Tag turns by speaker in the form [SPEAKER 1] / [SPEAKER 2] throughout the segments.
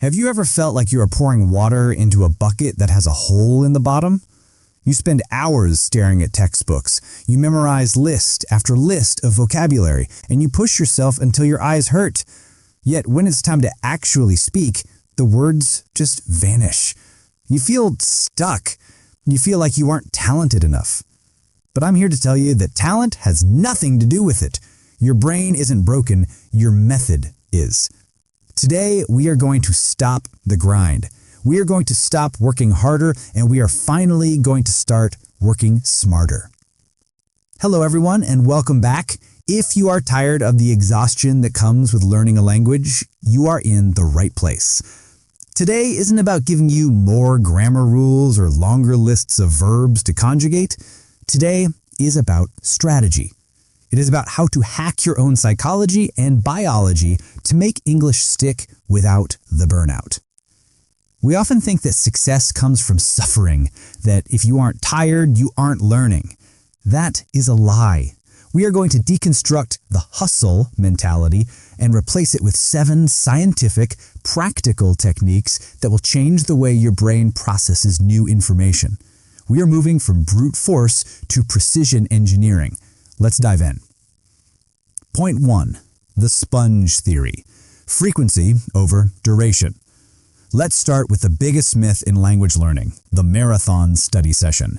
[SPEAKER 1] Have you ever felt like you are pouring water into a bucket that has a hole in the bottom? You spend hours staring at textbooks, you memorize list after list of vocabulary, and you push yourself until your eyes hurt. Yet when it's time to actually speak, the words just vanish. You feel stuck. You feel like you aren't talented enough. But I'm here to tell you that talent has nothing to do with it. Your brain isn't broken, your method is. Today, we are going to stop the grind. We are going to stop working harder, and we are finally going to start working smarter. Hello everyone, and welcome back. If you are tired of the exhaustion that comes with learning a language, you are in the right place. Today isn't about giving you more grammar rules or longer lists of verbs to conjugate. Today is about strategy. It is about how to hack your own psychology and biology to make English stick without the burnout. We often think that success comes from suffering, that if you aren't tired, you aren't learning. That is a lie. We are going to deconstruct the hustle mentality and replace it with 7 scientific, practical techniques that will change the way your brain processes new information. We are moving from brute force to precision engineering. Let's dive in. Point 1. The sponge theory. Frequency over duration. Let's start with the biggest myth in language learning, the marathon study session.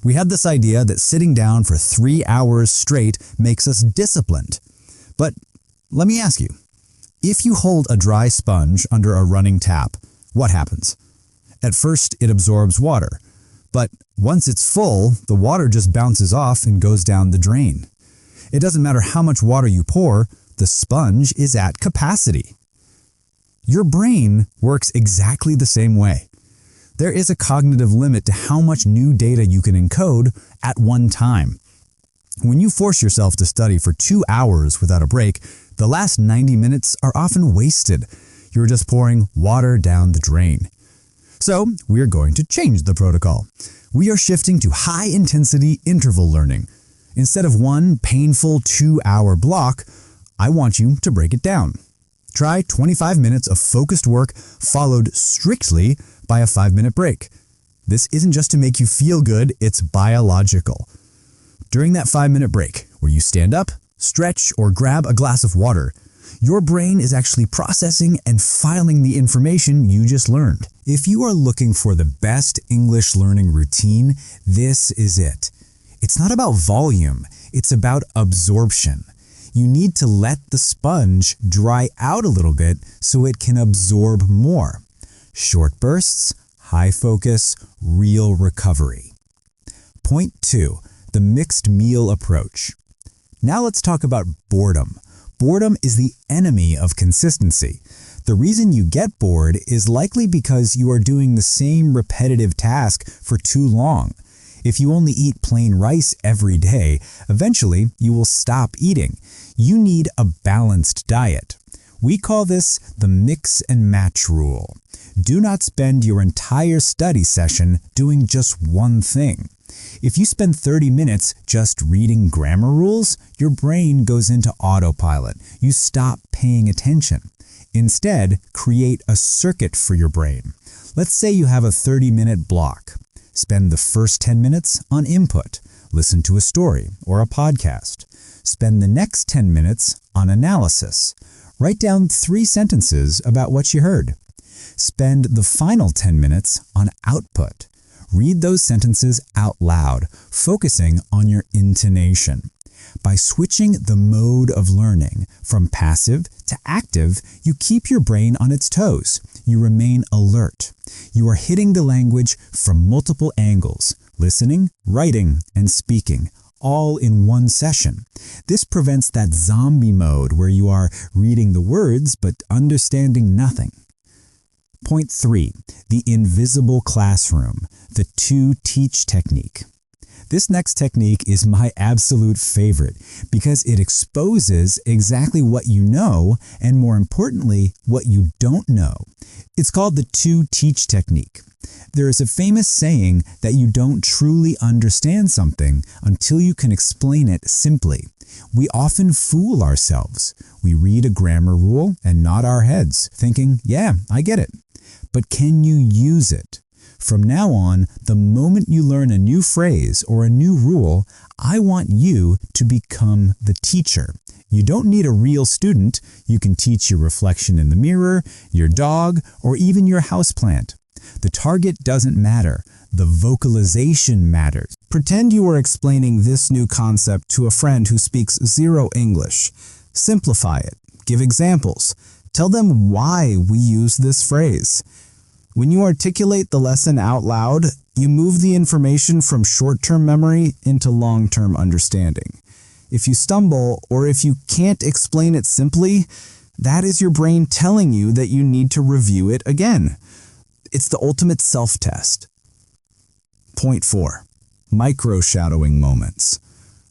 [SPEAKER 1] We had this idea that sitting down for 3 hours straight makes us disciplined. But let me ask you, if you hold a dry sponge under a running tap, what happens? At first, it absorbs water. But once it's full, the water just bounces off and goes down the drain. It doesn't matter how much water you pour, the sponge is at capacity. Your brain works exactly the same way. There is a cognitive limit to how much new data you can encode at one time. When you force yourself to study for 2 hours without a break, the last 90 minutes are often wasted. You're just pouring water down the drain. So, we are going to change the protocol. We are shifting to high-intensity interval learning. Instead of one painful 2-hour block, I want you to break it down. Try 25 minutes of focused work followed strictly by a 5-minute break. This isn't just to make you feel good, it's biological. During that 5-minute break, where you stand up, stretch, or grab a glass of water, your brain is actually processing and filing the information you just learned. If you are looking for the best English learning routine, this is it. It's not about volume, it's about absorption. You need to let the sponge dry out a little bit so it can absorb more. Short bursts, high focus, real recovery. Point 2, the mixed meal approach. Now let's talk about boredom. Boredom is the enemy of consistency. The reason you get bored is likely because you are doing the same repetitive task for too long. If you only eat plain rice every day, eventually you will stop eating. You need a balanced diet. We call this the mix and match rule. Do not spend your entire study session doing just one thing. If you spend 30 minutes just reading grammar rules, your brain goes into autopilot. You stop paying attention. Instead, create a circuit for your brain. Let's say you have a 30-minute block. Spend the first 10 minutes on input. Listen to a story or a podcast. Spend the next 10 minutes on analysis. Write down 3 sentences about what you heard. Spend the final 10 minutes on output. Read those sentences out loud, focusing on your intonation. By switching the mode of learning from passive to active, you keep your brain on its toes. You remain alert. You are hitting the language from multiple angles, listening, writing, and speaking, all in one session. This prevents that zombie mode where you are reading the words but understanding nothing. Point 3, the invisible classroom, the 2-teach technique. This next technique is my absolute favorite because it exposes exactly what you know and, more importantly, what you don't know. It's called the 2-teach technique. There is a famous saying that you don't truly understand something until you can explain it simply. We often fool ourselves. We read a grammar rule and nod our heads, thinking, yeah, I get it. But can you use it? From now on, the moment you learn a new phrase or a new rule, I want you to become the teacher. You don't need a real student. You can teach your reflection in the mirror, your dog, or even your houseplant. The target doesn't matter. The vocalization matters. Pretend you are explaining this new concept to a friend who speaks zero English. Simplify it. Give examples. Tell them why we use this phrase. When you articulate the lesson out loud, you move the information from short-term memory into long-term understanding. If you stumble or if you can't explain it simply, that is your brain telling you that you need to review it again. It's the ultimate self-test. Point 4. Micro-shadowing moments.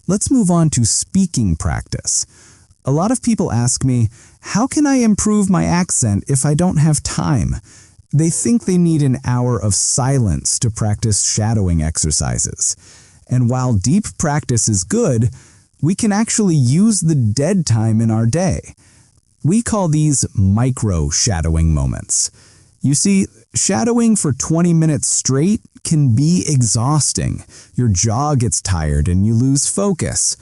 [SPEAKER 1] Let's move on to speaking practice. A lot of people ask me, how can I improve my accent if I don't have time? They think they need an hour of silence to practice shadowing exercises. And while deep practice is good, we can actually use the dead time in our day. We call these micro-shadowing moments. You see, shadowing for 20 minutes straight can be exhausting. Your jaw gets tired and you lose focus.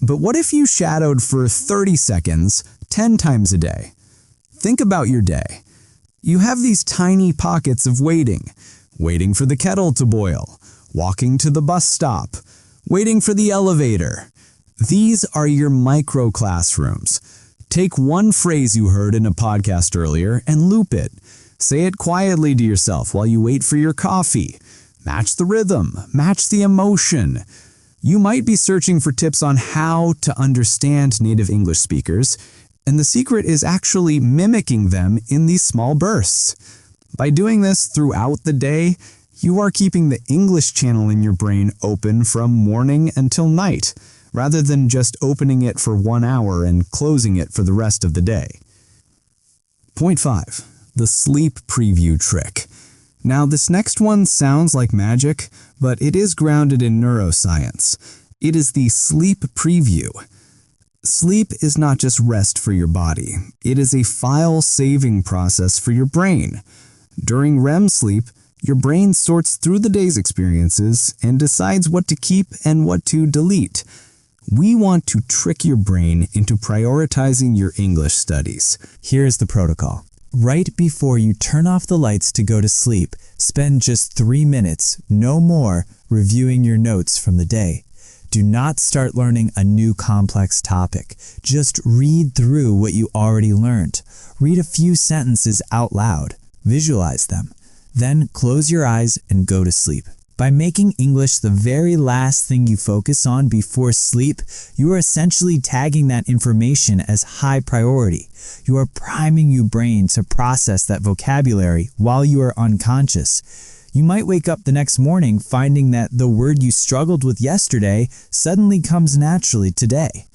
[SPEAKER 1] But what if you shadowed for 30 seconds, 10 times a day? Think about your day. You have these tiny pockets of waiting for the kettle to boil, walking to the bus stop, waiting for the elevator. These are your micro classrooms. Take one phrase you heard in a podcast earlier and loop it. Say it quietly to yourself while you wait for your coffee. Match the rhythm, match the emotion. You might be searching for tips on how to understand native English speakers, and the secret is actually mimicking them in these small bursts. By doing this throughout the day, you are keeping the English channel in your brain open from morning until night, rather than just opening it for 1 hour and closing it for the rest of the day. Point 5. The sleep preview trick. Now, this next one sounds like magic, but it is grounded in neuroscience. It is the sleep preview. Sleep is not just rest for your body. It is a file-saving process for your brain. During REM sleep, your brain sorts through the day's experiences and decides what to keep and what to delete. We want to trick your brain into prioritizing your English studies. Here's the protocol. Right before you turn off the lights to go to sleep, spend just 3 minutes, no more, reviewing your notes from the day. Do not start learning a new complex topic. Just read through what you already learned. Read a few sentences out loud. Visualize them. Then close your eyes and go to sleep. By making English the very last thing you focus on before sleep, you are essentially tagging that information as high priority. You are priming your brain to process that vocabulary while you are unconscious. You might wake up the next morning finding that the word you struggled with yesterday suddenly comes naturally today.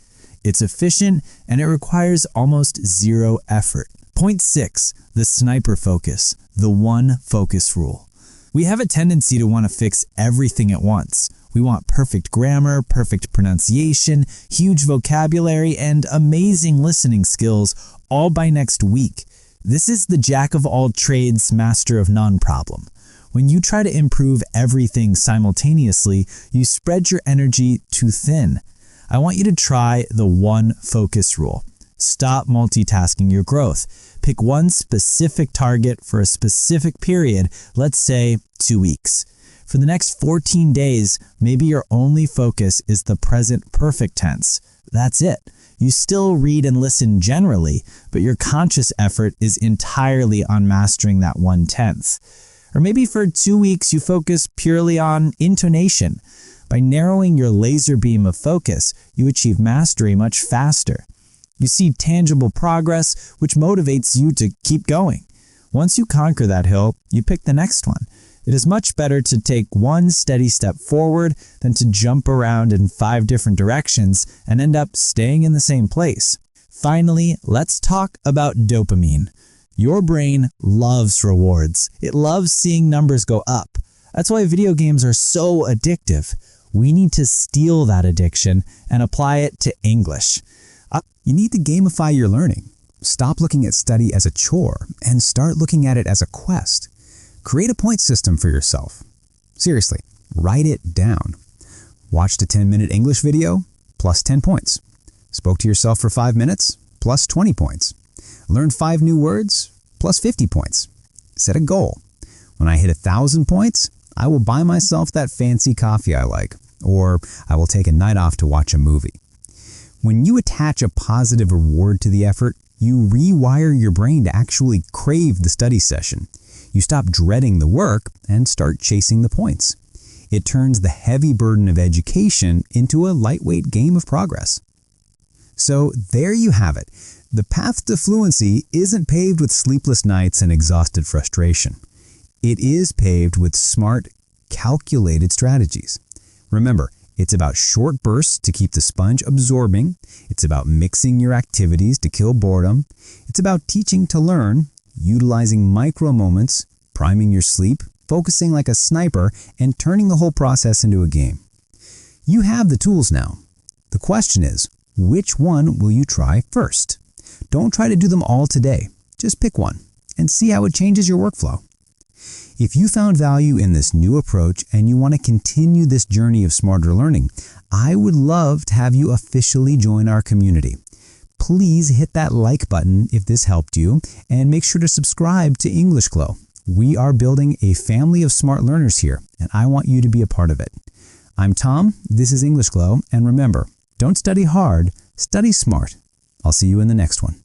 [SPEAKER 1] It's efficient and it requires almost zero effort. Point 6. The sniper focus, the one focus rule. We have a tendency to want to fix everything at once. We want perfect grammar, perfect pronunciation, huge vocabulary, and amazing listening skills all by next week. This is the jack of all trades, master of none problem. When you try to improve everything simultaneously, you spread your energy too thin. I want you to try the one focus rule. Stop multitasking your growth. Pick one specific target for a specific period, let's say 2 weeks. For the next 14 days, maybe your only focus is the present perfect tense. That's it. You still read and listen generally, but your conscious effort is entirely on mastering that 1/10. Or maybe for 2 weeks, you focus purely on intonation. By narrowing your laser beam of focus, you achieve mastery much faster. You see tangible progress, which motivates you to keep going. Once you conquer that hill, you pick the next one. It is much better to take one steady step forward than to jump around in 5 different directions and end up staying in the same place. Finally, let's talk about dopamine.
[SPEAKER 2] Your brain loves rewards. It loves seeing numbers go up. That's why video games are so addictive. We need to steal that addiction and apply it to English.
[SPEAKER 1] You need to gamify your learning. Stop looking at study as a chore and start looking at it as a quest. Create a point system for yourself. Seriously, write it down. Watched a 10-minute English video? Plus 10 points. Spoke to yourself for 5 minutes? Plus 20 points. Learned 5 new words? Plus 50 points. Set a goal. When I hit 1,000 points, I will buy myself that fancy coffee I like, or I will take a night off to watch a movie. When you attach a positive reward to the effort, you rewire your brain to actually crave the study session. You stop dreading the work and start chasing the points. It turns the heavy burden of education into a lightweight game of progress. So there you have it. The path to fluency isn't paved with sleepless nights and exhausted frustration. It is paved with smart, calculated strategies. Remember, it's about short bursts to keep the sponge absorbing. It's about mixing your activities to kill boredom. It's about teaching to learn, utilizing micro moments, priming your sleep, focusing like a sniper, and turning the whole process into a game. You have the tools now. The question is, which one will you try first? Don't try to do them all today. Just pick one and see how it changes your workflow. If you found value in this new approach and you want to continue this journey of smarter learning, I would love to have you officially join our community. Please hit that like button if this helped you, and make sure to subscribe to English Glow. We are building a family of smart learners here, and I want you to be a part of it. I'm Tom, this is English Glow, and remember, don't study hard, study smart. I'll see you in the next one.